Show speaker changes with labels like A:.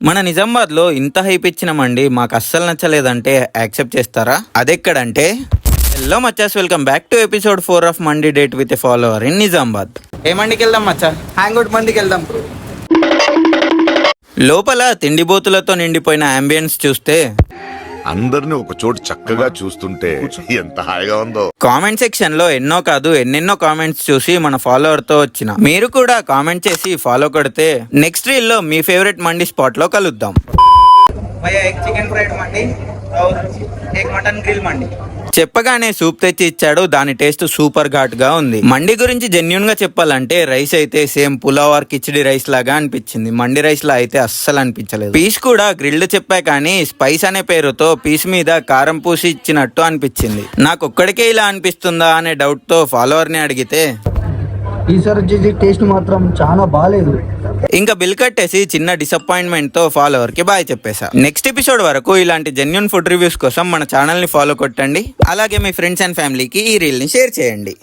A: మన నిజామాబాద్ లో ఇంత హైప్ ఇచ్చిన మండి మాకు అస్సలు నచ్చలేదంటే యాక్సెప్ట్ చేస్తారా? అదెక్కడంటే హలో మచ్చాస్, welcome back to episode 4 of mandi date with a follower in Nizamabad. ఏ మండికి వెళ్దాం మచ్చా?
B: హ్యాంగ్అవుట్ మండికి వెళ్దాం.
A: లోపల తిండిబోతులతో నిండిపోయిన అంబియన్స్ చూస్తే
C: అందరిని ఒక చోటు చక్కగా చూస్తుంటే ఎంత హాయిగా ఉందో.
A: కామెంట్ సెక్షన్ లో ఎన్నో కాదు ఎన్నెన్నో కామెంట్స్ చూసి మన ఫాలోవర్ తో వచ్చిన మీరు కూడా కామెంట్ చేసి ఫాలో కొడితే నెక్స్ట్ రీల్ లో మీ ఫేవరెట్ మండి స్పాట్ లో కలుద్దాం. చికెన్ ఫ్రైడ్ మండి, మటన్ గ్రిల్ మండి చెప్పగానే సూప్ తెచ్చి ఇచ్చాడు. దాని టేస్ట్ సూపర్ ఘాట్ గా ఉంది. మండి గురించి జెన్యూన్ గా చెప్పాలంటే రైస్ అయితే same pulao or khichdi rice లాగా అనిపించింది. మండి రైస్ లా అయితే అస్సలు అనిపించలేదు. పీస్ కూడా గ్రిల్డ్ చెప్పా కానీ స్పైస్ అనే పేరుతో పీస్ మీద కారం పూసి ఇచ్చినట్టు అనిపించింది. నాకు ఒక్కడికే ఇలా అనిపిస్తుందా అనే డౌట్ తో ఫాలోవర్ ని అడిగితే
B: ఈసారి వచ్చేసి టేస్ట్ మాత్రం చాలా బాగాలేదు.
A: ఇంకా బిల్ కట్టేసి చిన్న డిసప్పాయింట్మెంట్ తో ఫాలోవర్ కి బాయ్ చెప్పేసా. నెక్స్ట్ ఎపిసోడ్ వరకు ఇలాంటి జెన్యూన్ ఫుడ్ రివ్యూస్ కోసం మన ఛానల్ ని ఫాలో కొట్టండి. అలాగే మీ ఫ్రెండ్స్ అండ్ ఫ్యామిలీకి ఈ రీల్ ని షేర్ చేయండి.